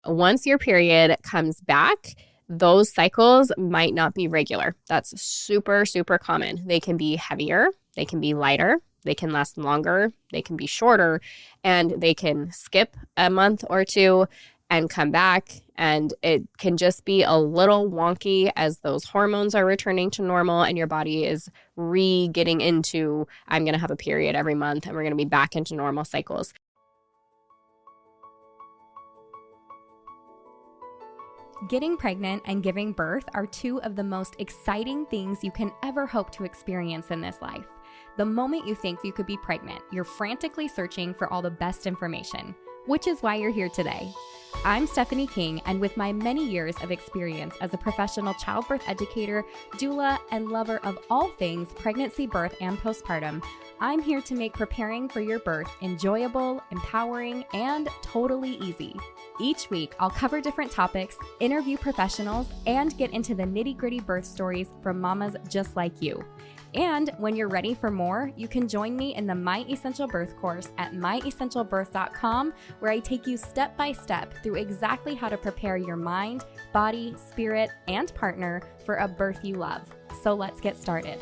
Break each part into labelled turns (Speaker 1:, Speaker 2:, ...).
Speaker 1: Once your period comes back, those cycles might not be regular. That's super, super common. They can be heavier, they can be lighter, they can last longer, they can be shorter, and they can skip a month or two and come back. And it can just be a little wonky as those hormones are returning to normal and your body is getting into, I'm going to have a period every month and we're going to be back into normal cycles.
Speaker 2: Getting pregnant and giving birth are two of the most exciting things you can ever hope to experience in this life. The moment you think you could be pregnant, you're frantically searching for all the best information, which is why you're here today. I'm Stephanie King, and with my many years of experience as a professional childbirth educator, doula, and lover of all things pregnancy, birth, and postpartum, I'm here to make preparing for your birth enjoyable, empowering, and totally easy. Each week, I'll cover different topics, interview professionals, and get into the nitty-gritty birth stories from mamas just like you. And when you're ready for more, you can join me in the My Essential Birth course at myessentialbirth.com, where I take you step by step through exactly how to prepare your mind, body, spirit, and partner for a birth you love. So let's get started.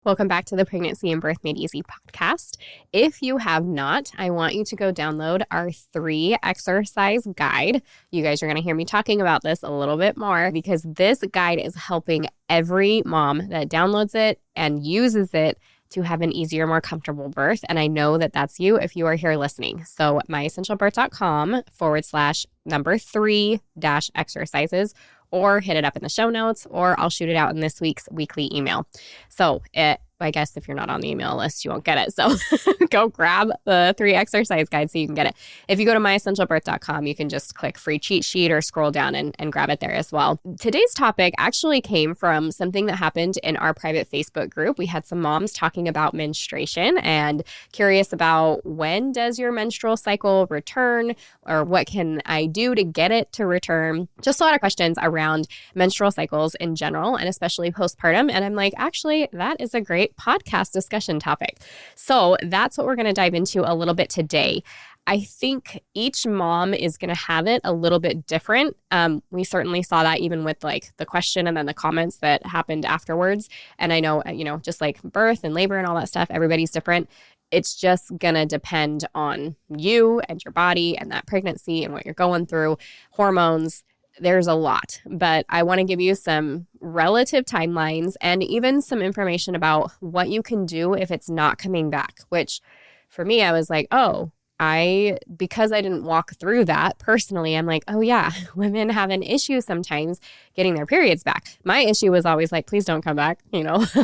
Speaker 1: Welcome back to the Pregnancy and Birth Made Easy podcast. If you have not, I want you to go download our 3 exercise guide. You guys are going to hear me talking about this a little bit more because this guide is helping every mom that downloads it and uses it to have an easier, more comfortable birth. And I know that that's you if you are here listening. So myessentialbirth.com/3-exercises, or hit it up in the show notes, or I'll shoot it out in this week's weekly email. So I guess if you're not on the email list, you won't get it. So go grab the 3 exercise guide so you can get it. If you go to myessentialbirth.com, you can just click free cheat sheet or scroll down and grab it there as well. Today's topic actually came from something that happened in our private Facebook group. We had some moms talking about menstruation and curious about when does your menstrual cycle return, or what can I do to get it to return? Just a lot of questions around menstrual cycles in general and especially postpartum. And I'm like, actually, that is a great podcast discussion topic. So that's what we're going to dive into a little bit today. I think each mom is going to have it a little bit different. We certainly saw that even with like the question and then the comments that happened afterwards. And I know, just like birth and labor and all that stuff, everybody's different. It's just going to depend on you and your body and that pregnancy and what you're going through, hormones. There's a lot, but I want to give you some relative timelines and even some information about what you can do if it's not coming back, which for me, I was like, because I didn't walk through that personally, I'm like, oh yeah, women have an issue sometimes getting their periods back. My issue was always like, please don't come back.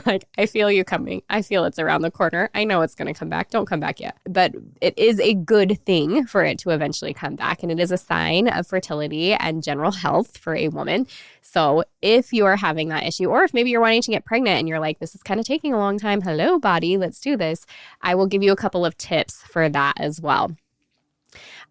Speaker 1: Like I feel you coming. I feel it's around the corner. I know it's going to come back. Don't come back yet. But it is a good thing for it to eventually come back. And it is a sign of fertility and general health for a woman. So if you are having that issue, or if maybe you're wanting to get pregnant and you're like, this is kind of taking a long time. Hello, body, let's do this. I will give you a couple of tips for that as well.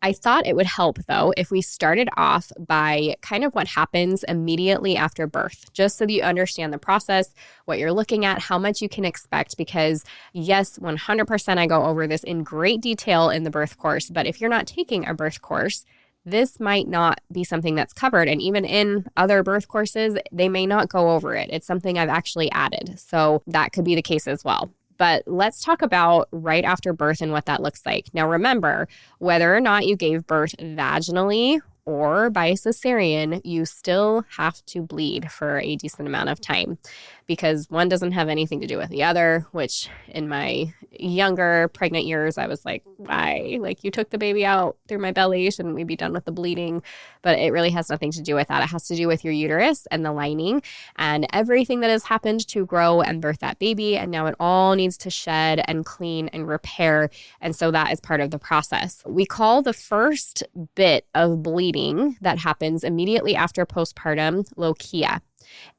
Speaker 1: I thought it would help, though, if we started off by kind of what happens immediately after birth, just so that you understand the process, what you're looking at, how much you can expect, because yes, 100% I go over this in great detail in the birth course, but if you're not taking a birth course, this might not be something that's covered. And even in other birth courses, they may not go over it. It's something I've actually added. So that could be the case as well. But let's talk about right after birth and what that looks like. Now, remember, whether or not you gave birth vaginally or by cesarean, you still have to bleed for a decent amount of time because one doesn't have anything to do with the other, which in my younger pregnant years, I was like, why? Like, you took the baby out through my belly. Shouldn't we be done with the bleeding? But it really has nothing to do with that. It has to do with your uterus and the lining and everything that has happened to grow and birth that baby. And now it all needs to shed and clean and repair. And so that is part of the process. We call the first bit of bleeding that happens immediately after postpartum lochia.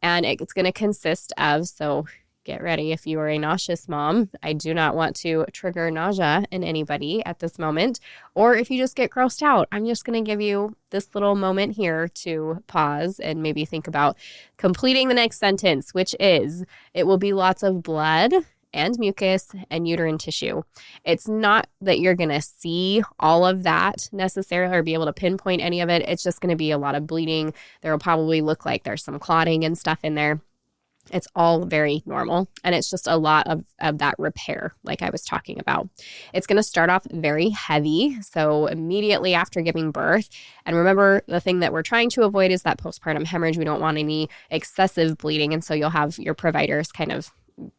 Speaker 1: And it's going to consist of, so get ready if you are a nauseous mom. I do not want to trigger nausea in anybody at this moment. Or if you just get grossed out, I'm just going to give you this little moment here to pause and maybe think about completing the next sentence, which is, it will be lots of blood and mucus and uterine tissue. It's not that you're going to see all of that necessarily or be able to pinpoint any of it. It's just going to be a lot of bleeding. There will probably look like there's some clotting and stuff in there. It's all very normal, and it's just a lot of that repair, like I was talking about. It's going to start off very heavy, so immediately after giving birth. And remember, the thing that we're trying to avoid is that postpartum hemorrhage. We don't want any excessive bleeding, and so you'll have your providers kind of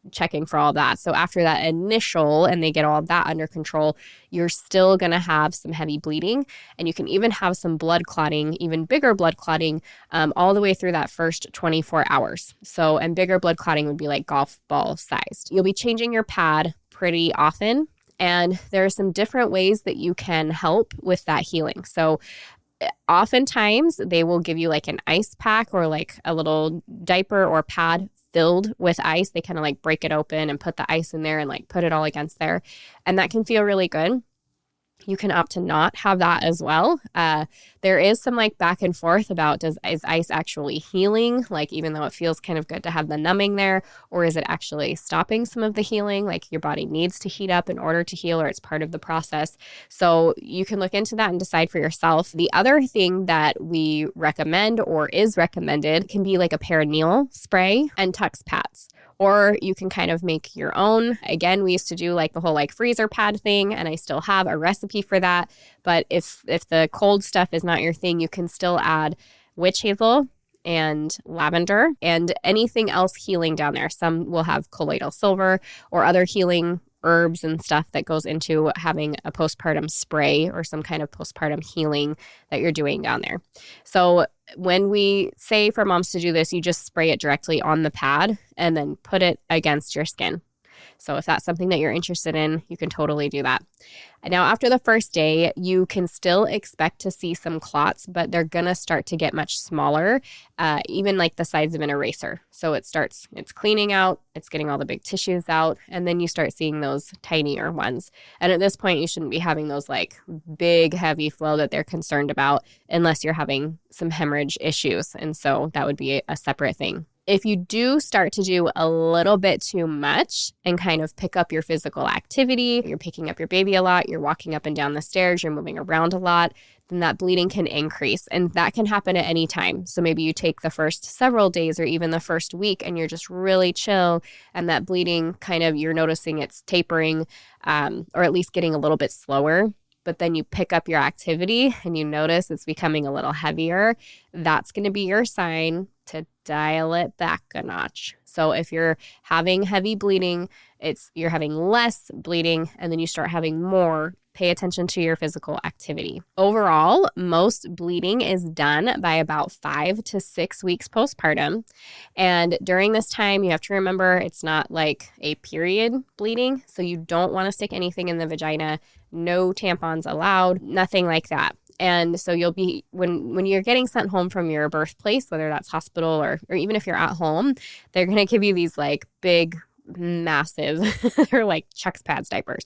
Speaker 1: checking for all that. So after that initial and they get all of that under control, you're still going to have some heavy bleeding, and you can even have some blood clotting, even bigger blood clotting, all the way through that first 24 hours. So, and bigger blood clotting would be like golf ball sized. You'll be changing your pad pretty often, and there are some different ways that you can help with that healing. So oftentimes they will give you like an ice pack or like a little diaper or pad filled with ice. They kind of like break it open and put the ice in there and like put it all against there. And that can feel really good. You can opt to not have that as well. There is some like back and forth about is ice actually healing? Like, even though it feels kind of good to have the numbing there, or is it actually stopping some of the healing? Like, your body needs to heat up in order to heal, or it's part of the process. So you can look into that and decide for yourself. The other thing that we recommend or is recommended can be like a perineal spray and Tux pads. Or you can kind of make your own. Again, we used to do like the whole like freezer pad thing, and I still have a recipe for that. But if the cold stuff is not your thing, you can still add witch hazel and lavender and anything else healing down there. Some will have colloidal silver or other healing herbs and stuff that goes into having a postpartum spray or some kind of postpartum healing that you're doing down there. So when we say for moms to do this, you just spray it directly on the pad and then put it against your skin. So if that's something that you're interested in, you can totally do that. And now, after the first day, you can still expect to see some clots, but they're going to start to get much smaller, even like the size of an eraser. So it's cleaning out, it's getting all the big tissues out, and then you start seeing those tinier ones. And at this point, you shouldn't be having those like big, heavy flow that they're concerned about unless you're having some hemorrhage issues. And so that would be a separate thing. If you do start to do a little bit too much and kind of pick up your physical activity, you're picking up your baby a lot, you're walking up and down the stairs, you're moving around a lot, then that bleeding can increase. And that can happen at any time. So maybe you take the first several days or even the first week and you're just really chill, and that bleeding kind of, you're noticing it's tapering, or at least getting a little bit slower. But then you pick up your activity and you notice it's becoming a little heavier. That's going to be your sign to dial it back a notch. So if you're having heavy bleeding, you're having less bleeding, and then you start having more, pay attention to your physical activity. Overall, most bleeding is done by about 5 to 6 weeks postpartum. And during this time, you have to remember it's not like a period bleeding. So you don't want to stick anything in the vagina. No tampons allowed, nothing like that. And so you'll be, when you're getting sent home from your birthplace, whether that's hospital or even if you're at home, they're going to give you these like big, massive, they're like Chuck's Pads diapers.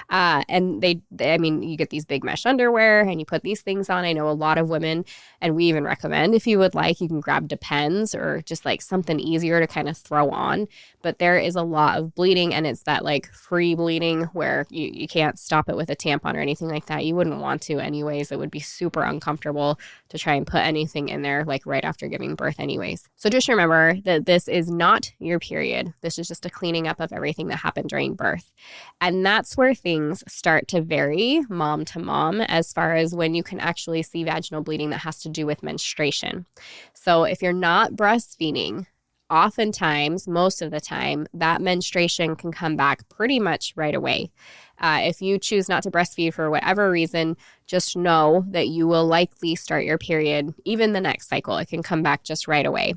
Speaker 1: And you get these big mesh underwear and you put these things on. I know a lot of women, and we even recommend, if you would like, you can grab Depends or just like something easier to kind of throw on. But there is a lot of bleeding, and it's that like free bleeding where you can't stop it with a tampon or anything like that. You wouldn't want to anyways. It would be super uncomfortable to try and put anything in there like right after giving birth anyways. So just remember that this is not your period. This is just a cleaning up of everything that happened during birth. And that's where things start to vary mom to mom as far as when you can actually see vaginal bleeding that has to do with menstruation. So if you're not breastfeeding, oftentimes, most of the time, that menstruation can come back pretty much right away. If you choose not to breastfeed for whatever reason, just know that you will likely start your period even the next cycle. It can come back just right away.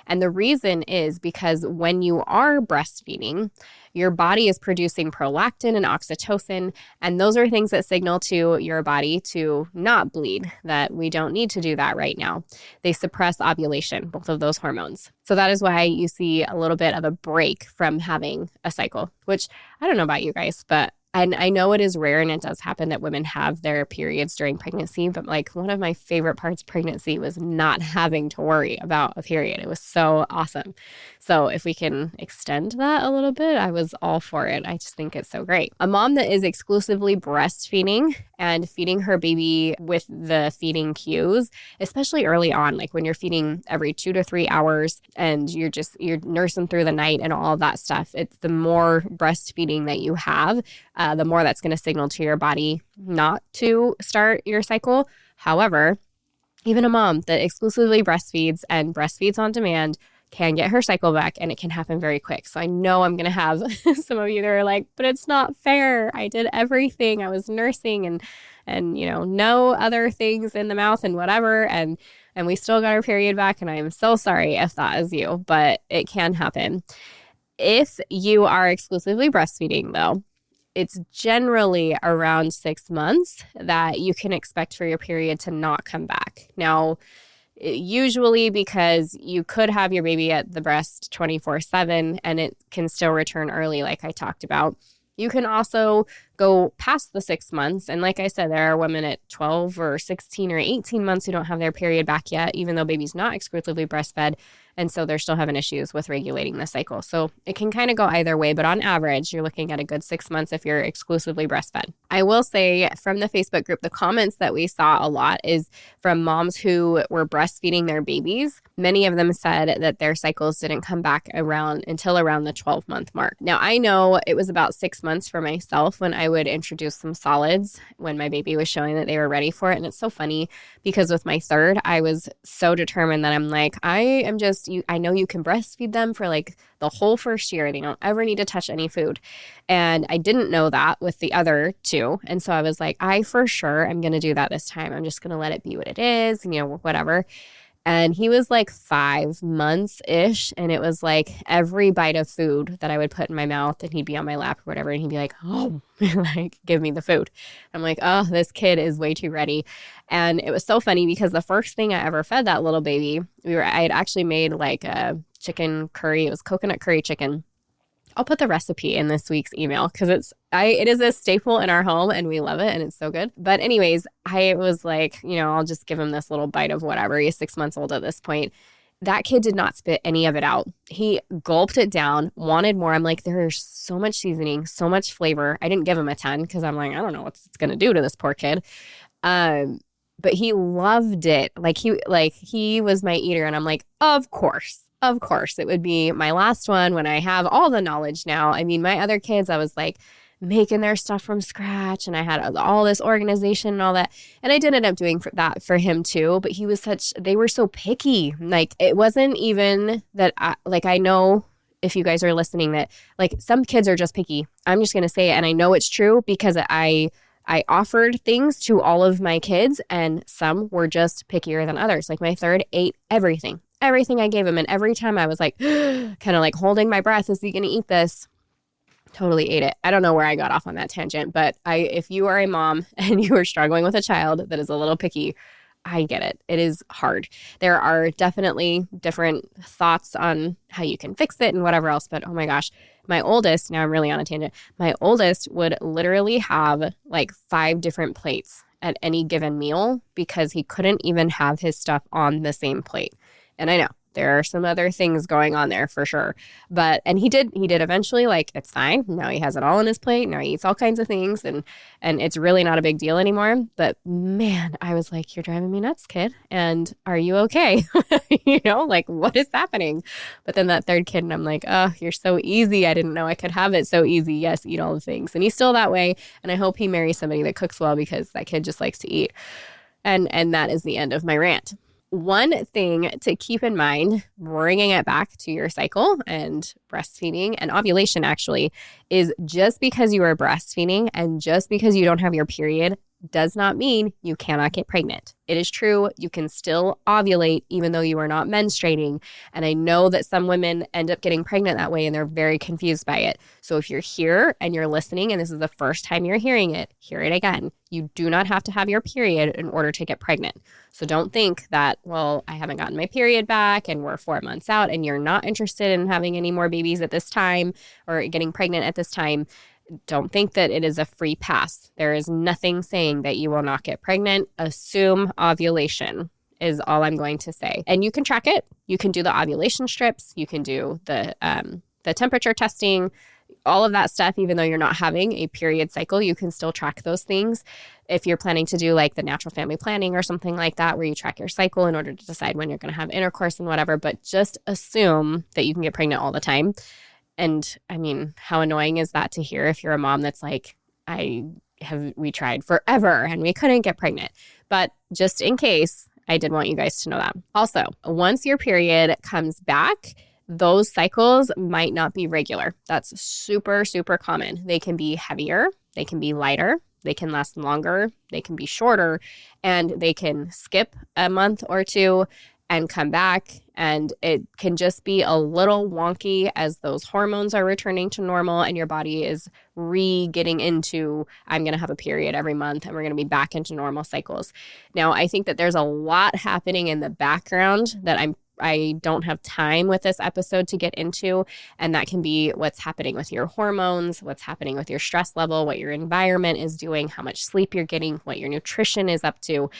Speaker 1: And the reason is because when you are breastfeeding, your body is producing prolactin and oxytocin, and those are things that signal to your body to not bleed, that we don't need to do that right now. They suppress ovulation, both of those hormones. So that is why you see a little bit of a break from having a cycle, which I don't know about you guys, but And I know it is rare and it does happen that women have their periods during pregnancy, but like one of my favorite parts of pregnancy was not having to worry about a period. It was so awesome. So if we can extend that a little bit, I was all for it. I just think it's so great. A mom that is exclusively breastfeeding and feeding her baby with the feeding cues, especially early on, like when you're feeding every 2 to 3 hours and you're nursing through the night and all of that stuff, it's the more breastfeeding that you have, the more that's going to signal to your body not to start your cycle. However, even a mom that exclusively breastfeeds and breastfeeds on demand can get her cycle back, and it can happen very quick. So I know I'm going to have some of you that are like, but it's not fair. I did everything. I was nursing and no other things in the mouth and whatever. And we still got our period back. And I am so sorry if that is you, but it can happen. If you are exclusively breastfeeding though, it's generally around 6 months that you can expect for your period to not come back. Now, usually because you could have your baby at the breast 24/7 and it can still return early, like I talked about. You can also go past the 6 months. And like I said, there are women at 12 or 16 or 18 months who don't have their period back yet, even though baby's not exclusively breastfed. And so they're still having issues with regulating the cycle. So it can kind of go either way. But on average, you're looking at a good 6 months if you're exclusively breastfed. I will say from the Facebook group, the comments that we saw a lot is from moms who were breastfeeding their babies. Many of them said that their cycles didn't come back until around the 12-month mark. Now, I know it was about 6 months for myself when I would introduce some solids when my baby was showing that they were ready for it. And it's so funny because with my third, I was so determined that I'm like, I know you can breastfeed them for like the whole first year. They don't ever need to touch any food. And I didn't know that with the other two. And so I was like, I for sure am going to do that this time. I'm just going to let it be what it is, whatever. And he was like 5 months-ish. And it was like every bite of food that I would put in my mouth and he'd be on my lap or whatever. And he'd be like, oh, like, give me the food. I'm like, oh, this kid is way too ready. And it was so funny because the first thing I ever fed that little baby, I had actually made like a chicken curry. It was coconut curry chicken. I'll put the recipe in this week's email because it is a staple in our home and we love it and it's so good. But anyways, I was like, I'll just give him this little bite of whatever. He's 6 months old at this point. That kid did not spit any of it out. He gulped it down, wanted more. I'm like, there's so much seasoning, so much flavor. I didn't give him a ton because I'm like, I don't know what it's going to do to this poor kid. But he loved it. He was my eater. And I'm like, of course, it would be my last one when I have all the knowledge now. I mean, my other kids, I was like making their stuff from scratch and I had all this organization and all that. And I did end up doing that for him too. But they were so picky. Like it wasn't even that I know if you guys are listening that like some kids are just picky. I'm just going to say it. And I know it's true because I offered things to all of my kids and some were just pickier than others. Like my third ate everything I gave him. And every time I was like, kind of like holding my breath, is he going to eat this? Totally ate it. I don't know where I got off on that tangent, but if you are a mom and you are struggling with a child that is a little picky, I get it. It is hard. There are definitely different thoughts on how you can fix it and whatever else. But oh my gosh, my oldest, now I'm really on a tangent, my oldest would literally have like 5 different plates at any given meal because he couldn't even have his stuff on the same plate. And I know there are some other things going on there for sure. And he did eventually, like, it's fine. Now he has it all on his plate. Now he eats all kinds of things and it's really not a big deal anymore. But man, I was like, you're driving me nuts, kid. And are you okay? Like what is happening? But then that third kid and I'm like, oh, you're so easy. I didn't know I could have it so easy. Yes, eat all the things. And he's still that way. And I hope he marries somebody that cooks well because that kid just likes to eat. And that is the end of my rant. One thing to keep in mind, bringing it back to your cycle and breastfeeding and ovulation actually, is just because you are breastfeeding and just because you don't have your period does not mean you cannot get pregnant. It is true, you can still ovulate even though you are not menstruating. And I know that some women end up getting pregnant that way and they're very confused by it. So if you're here and you're listening and this is the first time you're hearing it, hear it again. You do not have to have your period in order to get pregnant. So don't think that, well, I haven't gotten my period back and we're 4 months out and you're not interested in having any more babies at this time or getting pregnant at this time. don't think that it is a free pass. There is nothing saying that you will not get pregnant. Assume ovulation is all I'm going to say. And you can track it. You can do the ovulation strips. You can do the temperature testing, all of that stuff. Even though you're not having a period cycle, you can still track those things. If you're planning to do like the natural family planning or something like that, where you track your cycle in order to decide when you're going to have intercourse and whatever, but just assume that you can get pregnant all the time. And I mean, how annoying is that to hear if you're a mom that's like, we tried forever and we couldn't get pregnant. But just in case, I did want you guys to know that. Also, once your period comes back, those cycles might not be regular. That's super, super common. They can be heavier, they can be lighter, they can last longer, they can be shorter, and they can skip a month or two and come back. And it can just be a little wonky as those hormones are returning to normal and your body is getting into, I'm going to have a period every month and we're going to be back into normal cycles. Now, I think that there's a lot happening in the background that I don't have time with this episode to get into. And that can be what's happening with your hormones, what's happening with your stress level, what your environment is doing, how much sleep you're getting, what your nutrition is up to.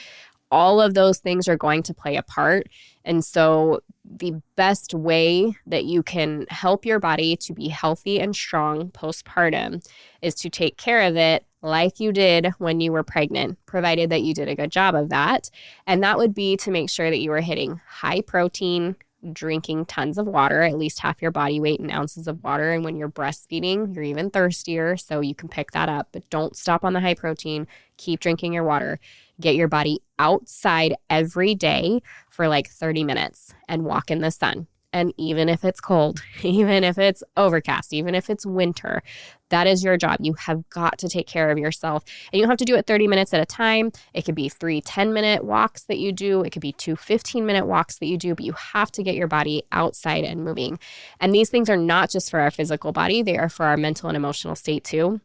Speaker 1: All of those things are going to play a part. And so the best way that you can help your body to be healthy and strong postpartum is to take care of it like you did when you were pregnant, provided that you did a good job of that. And that would be to make sure that you are hitting high protein, drinking tons of water, at least half your body weight in ounces of water. And when you're breastfeeding, you're even thirstier, so you can pick that up. But don't stop on the high protein. Keep drinking your water. Get your body outside every day for like 30 minutes and walk in the sun. And even if it's cold, even if it's overcast, even if it's winter, that is your job. You have got to take care of yourself. And you don't have to do it 30 minutes at a time. It could be 3 10-minute walks that you do. It could be 2 15-minute walks that you do. But you have to get your body outside and moving. And these things are not just for our physical body. They are for our mental and emotional state too.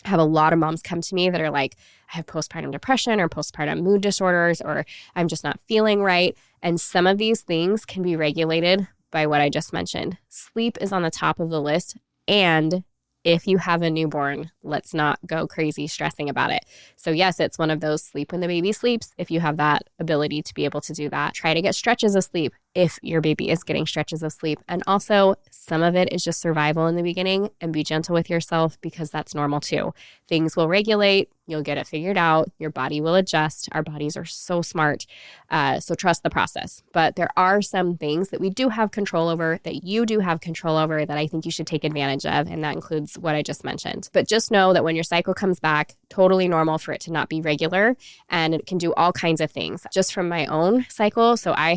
Speaker 1: I have a lot of moms come to me that are like, I have postpartum depression or postpartum mood disorders, or I'm just not feeling right. And some of these things can be regulated by what I just mentioned. Sleep is on the top of the list. And if you have a newborn, let's not go crazy stressing about it. So yes, it's one of those sleep when the baby sleeps. If you have that ability to be able to do that, try to get stretches of sleep if your baby is getting stretches of sleep. And also, some of it is just survival in the beginning, and be gentle with yourself because that's normal too. Things will regulate. You'll get it figured out. Your body will adjust. Our bodies are so smart. So trust the process. But there are some things that we do have control over, that you do have control over, that I think you should take advantage of. And that includes what I just mentioned. But just know that when your cycle comes back, totally normal for it to not be regular. And it can do all kinds of things. Just from my own cycle. So I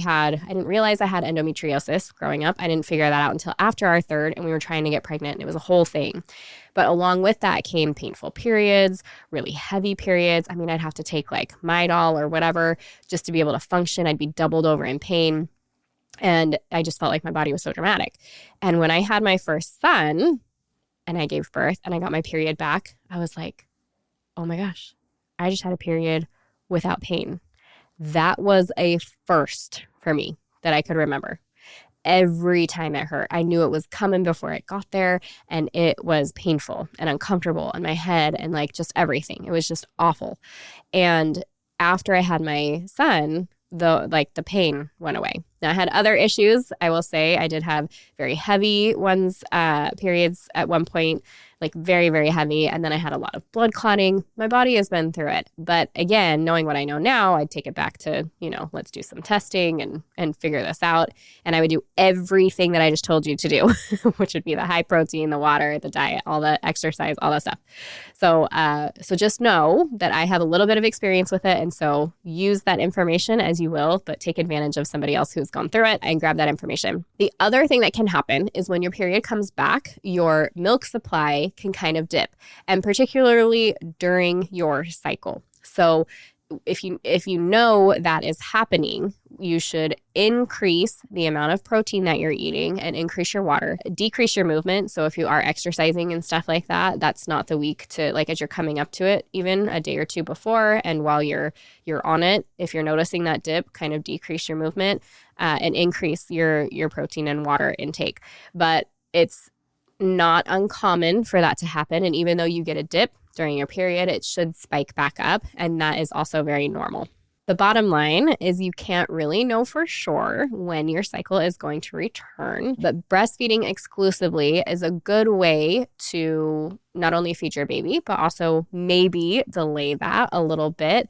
Speaker 1: didn't realize I had endometriosis growing up. I didn't figure that out until after our third, and we were trying to get pregnant. And it was a whole thing. But along with that came painful periods, really heavy periods. I mean, I'd have to take like Midol or whatever just to be able to function. I'd be doubled over in pain. And I just felt like my body was so dramatic. And when I had my first son and I gave birth and I got my period back, I was like, oh my gosh, I just had a period without pain. That was a first for me that I could remember. Every time it hurt, I knew it was coming before it got there, and it was painful and uncomfortable in my head and like just everything. It was just awful. And after I had my son, the pain went away. Now I had other issues. I will say I did have very heavy periods at one point, like very, very heavy. And then I had a lot of blood clotting. My body has been through it. But again, knowing what I know now, I'd take it back to, let's do some testing and figure this out. And I would do everything that I just told you to do, which would be the high protein, the water, the diet, all the exercise, all that stuff. So just know that I have a little bit of experience with it. And so use that information as you will, but take advantage of somebody else who's gone through it and grab that information. The other thing that can happen is when your period comes back, your milk supply can kind of dip, and particularly during your cycle. So if you know that is happening, you should increase the amount of protein that you're eating and increase your water, decrease your movement. So if you are exercising and stuff like that, that's not the week to, like, as you're coming up to it, even a day or two before. And while you're on it, if you're noticing that dip, kind of decrease your movement and increase your protein and water intake. But it's not uncommon for that to happen. And even though you get a dip during your period, it should spike back up. And that is also very normal. The bottom line is you can't really know for sure when your cycle is going to return, but breastfeeding exclusively is a good way to not only feed your baby, but also maybe delay that a little bit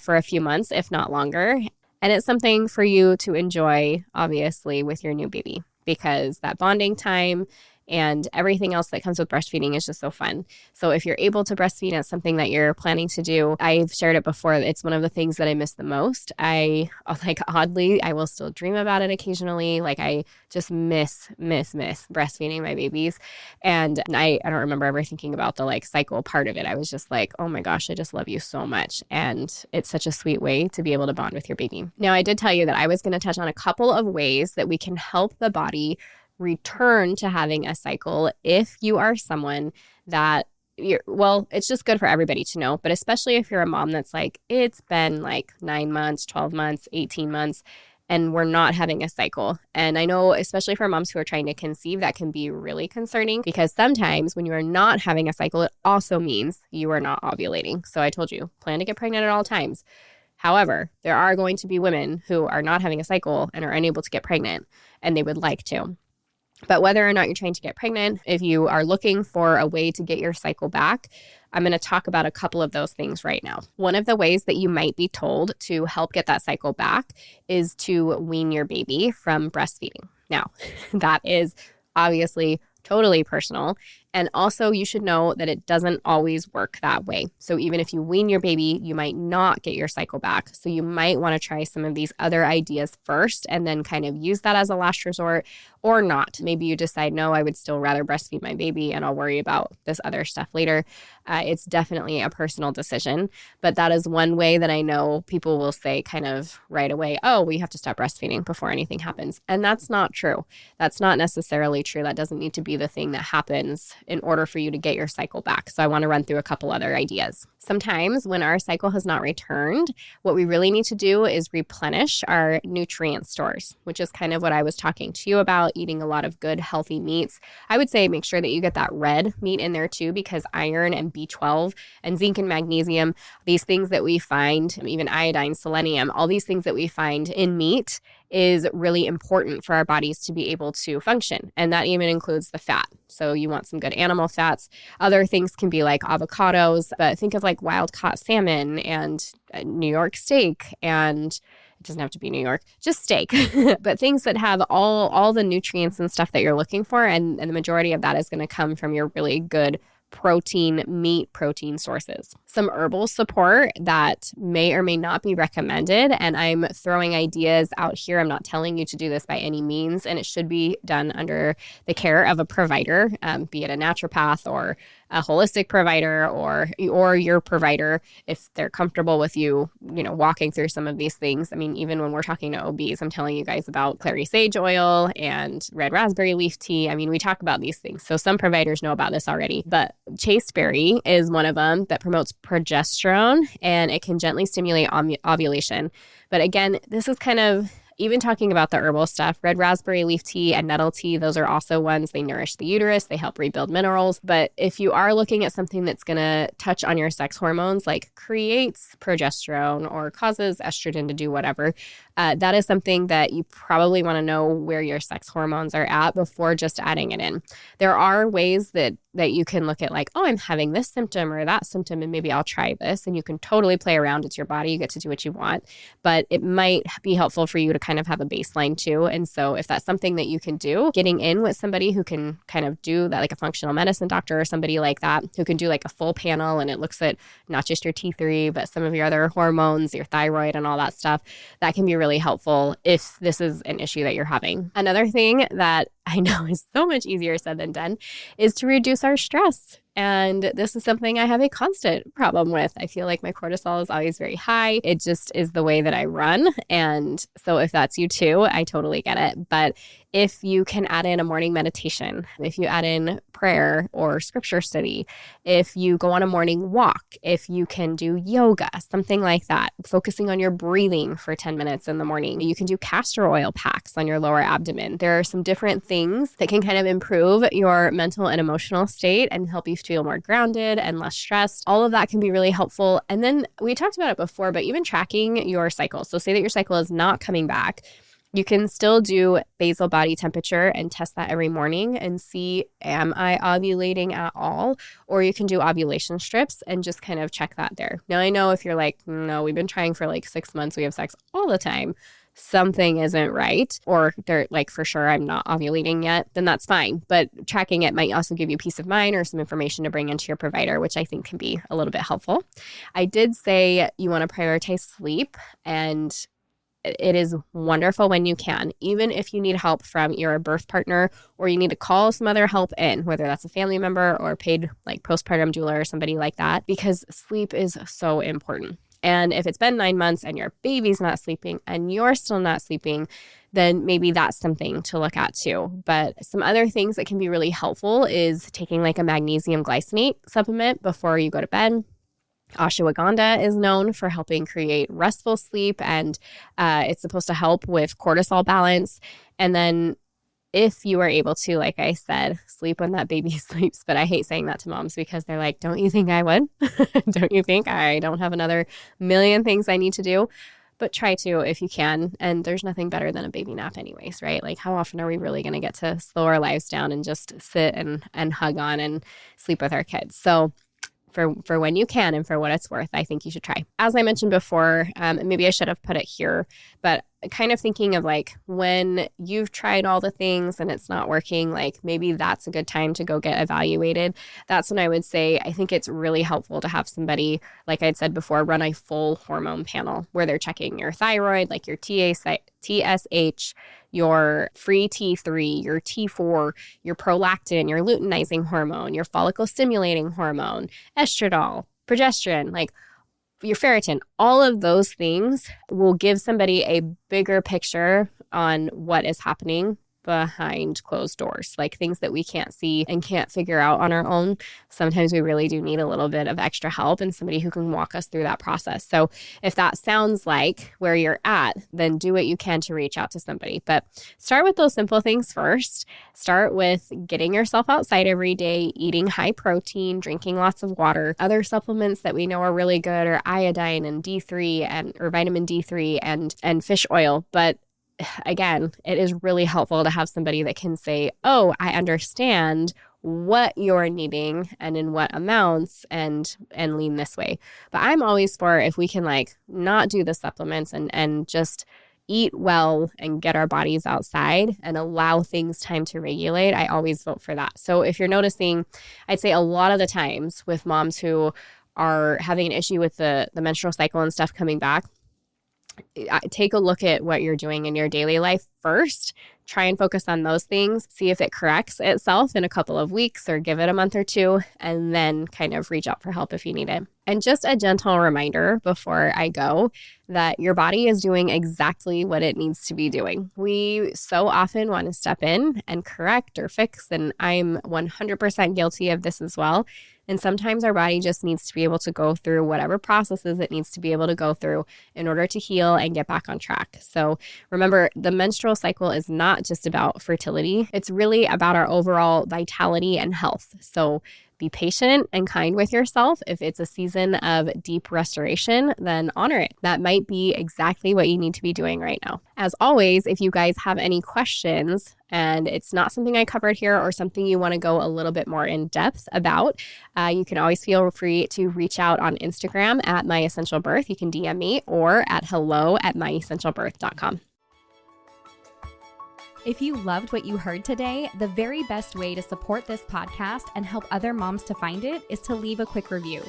Speaker 1: for a few months, if not longer. And it's something for you to enjoy, obviously, with your new baby, because that bonding time and everything else that comes with breastfeeding is just so fun. So if you're able to breastfeed, it's something that you're planning to do. I've shared it before. It's one of the things that I miss the most. Oddly, I will still dream about it occasionally. I just miss breastfeeding my babies. And I don't remember ever thinking about the cycle part of it. I was just like, oh my gosh, I just love you so much. And it's such a sweet way to be able to bond with your baby. Now, I did tell you that I was going to touch on a couple of ways that we can help the body return to having a cycle if you are someone that it's just good for everybody to know, but especially if you're a mom that's it's been 9 months, 12 months, 18 months, and we're not having a cycle. And I know, especially for moms who are trying to conceive, that can be really concerning, because sometimes when you are not having a cycle, it also means you are not ovulating. So I told you, plan to get pregnant at all times. However, there are going to be women who are not having a cycle and are unable to get pregnant, and they would like to. But whether or not you're trying to get pregnant, if you are looking for a way to get your cycle back, I'm going to talk about a couple of those things right now. One of the ways that you might be told to help get that cycle back is to wean your baby from breastfeeding. Now, that is obviously totally personal. And also, you should know that it doesn't always work that way. So even if you wean your baby, you might not get your cycle back. So you might want to try some of these other ideas first and then kind of use that as a last resort, or not. Maybe you decide, no, I would still rather breastfeed my baby and I'll worry about this other stuff later. It's definitely a personal decision. But that is one way that I know people will say kind of right away, oh, we have to stop breastfeeding before anything happens. And that's not true. That's not necessarily true. That doesn't need to be the thing that happens in order for you to get your cycle back. So I want to run through a couple other ideas. Sometimes when our cycle has not returned, what we really need to do is replenish our nutrient stores, which is kind of what I was talking to you about, eating a lot of good, healthy meats. I would say make sure that you get that red meat in there too, because iron and B12 and zinc and magnesium, these things that we find, even iodine, selenium, all these things that we find in meat is really important for our bodies to be able to function. And that even includes the fat. So you want some good animal fats. Other things can be like avocados, but think of wild caught salmon and New York steak, and it doesn't have to be New York, just steak, but things that have all the nutrients and stuff that you're looking for. And the majority of that is going to come from your really good meat protein sources. Some herbal support that may or may not be recommended, and I'm throwing ideas out here. I'm not telling you to do this by any means, and it should be done under the care of a provider, be it a naturopath or a holistic provider or your provider, if they're comfortable with you, walking through some of these things. I mean, even when we're talking to OBs, I'm telling you guys about clary sage oil and red raspberry leaf tea. I mean, we talk about these things. So some providers know about this already, but chasteberry is one of them that promotes progesterone, and it can gently stimulate ovulation. But again, this is kind of, even talking about the herbal stuff, red raspberry leaf tea and nettle tea, those are also ones. They nourish the uterus. They help rebuild minerals. But if you are looking at something that's going to touch on your sex hormones, like creates progesterone or causes estrogen to do whatever, that is something that you probably want to know where your sex hormones are at before just adding it in. There are ways that you can look at oh, I'm having this symptom or that symptom, and maybe I'll try this. And you can totally play around. It's your body. You get to do what you want. But it might be helpful for you to kind of have a baseline too. And so if that's something that you can do, getting in with somebody who can kind of do that, like a functional medicine doctor or somebody like that, who can do a full panel, and it looks at not just your T3, but some of your other hormones, your thyroid and all that stuff, that can be really helpful if this is an issue that you're having. Another thing that I know is so much easier said than done is to reduce our stress. And this is something I have a constant problem with. I feel like my cortisol is always very high. It just is the way that I run. And so if that's you too, I totally get it. But If you can add in a morning meditation, if you add in prayer or scripture study, if you go on a morning walk, if you can do yoga, something like that, focusing on your breathing for 10 minutes in the morning. You can do castor oil packs on your lower abdomen. There are some different things that can kind of improve your mental and emotional state and help you feel more grounded and less stressed. All of that can be really helpful. And then we talked about it before, but even tracking your cycle. So say that your cycle is not coming back. You can still do basal body temperature and test that every morning and see, am I ovulating at all? Or you can do ovulation strips and just kind of check that there. Now, I know if you're like, no, we've been trying for like 6 months, we have sex all the time, something isn't right, or they're like, for sure, I'm not ovulating yet, then that's fine. But tracking it might also give you peace of mind or some information to bring into your provider, which I think can be a little bit helpful. I did say you want to prioritize sleep, and it is wonderful when you can, even if you need help from your birth partner or you need to call some other help in, whether that's a family member or paid like postpartum doula or somebody like that, because sleep is so important. And if it's been 9 months and your baby's not sleeping and you're still not sleeping, then maybe that's something to look at too. But some other things that can be really helpful is taking like a magnesium glycinate supplement before you go to bed. Ashwagandha is known for helping create restful sleep, and it's supposed to help with cortisol balance. And then if you are able to, like I said, sleep when that baby sleeps, but I hate saying that to moms because they're like, don't you think I would? Don't you think I don't have another million things I need to do? But try to if you can. And there's nothing better than a baby nap anyways, right? Like how often are we really going to get to slow our lives down and just sit and hug on and sleep with our kids? So for when you can and for what it's worth, I think you should try. As I mentioned before, maybe I should have put it here, but kind of thinking of like when you've tried all the things and it's not working, like maybe that's a good time to go get evaluated. That's when I would say I think it's really helpful to have somebody, like I'd said before, run a full hormone panel where they're checking your thyroid, like your TSH, your free T3, your T4, your prolactin, your luteinizing hormone, your follicle stimulating hormone, estradiol, progesterone, like your ferritin. All of those things will give somebody a bigger picture on what is happening behind closed doors, like things that we can't see and can't figure out on our own. Sometimes we really do need a little bit of extra help and somebody who can walk us through that process. So if that sounds like where you're at, then do what you can to reach out to somebody. But start with those simple things first. Start with getting yourself outside every day, eating high protein, drinking lots of water. Other supplements that we know are really good are iodine and D3 or vitamin D3 and fish oil. But again, it is really helpful to have somebody that can say, oh, I understand what you're needing and in what amounts and lean this way. But I'm always for if we can like not do the supplements and just eat well and get our bodies outside and allow things time to regulate, I always vote for that. So if you're noticing, I'd say a lot of the times with moms who are having an issue with the menstrual cycle and stuff coming back, take a look at what you're doing in your daily life first. Try and focus on those things. See if it corrects itself in a couple of weeks or give it a month or two, and then kind of reach out for help if you need it. And just a gentle reminder before I go that your body is doing exactly what it needs to be doing. We so often want to step in and correct or fix, and I'm 100% guilty of this as well. And sometimes our body just needs to be able to go through whatever processes it needs to be able to go through in order to heal and get back on track. So remember, the menstrual cycle is not just about fertility. It's really about our overall vitality and health. So be patient and kind with yourself. If it's a season of deep restoration, then honor it. That might be exactly what you need to be doing right now. As always, if you guys have any questions and it's not something I covered here or something you want to go a little bit more in depth about, you can always feel free to reach out on Instagram at myessentialbirth. You can DM me or at hello@myessentialbirth.com.
Speaker 2: If you loved what you heard today, the very best way to support this podcast and help other moms to find it is to leave a quick review.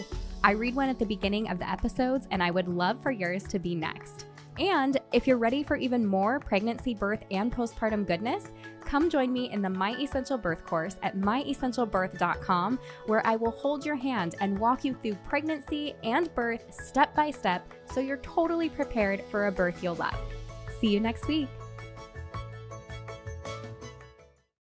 Speaker 2: I read one at the beginning of the episodes, and I would love for yours to be next. And if you're ready for even more pregnancy, birth, and postpartum goodness, come join me in the My Essential Birth course at myessentialbirth.com, where I will hold your hand and walk you through pregnancy and birth step by step so you're totally prepared for a birth you'll love. See you next week.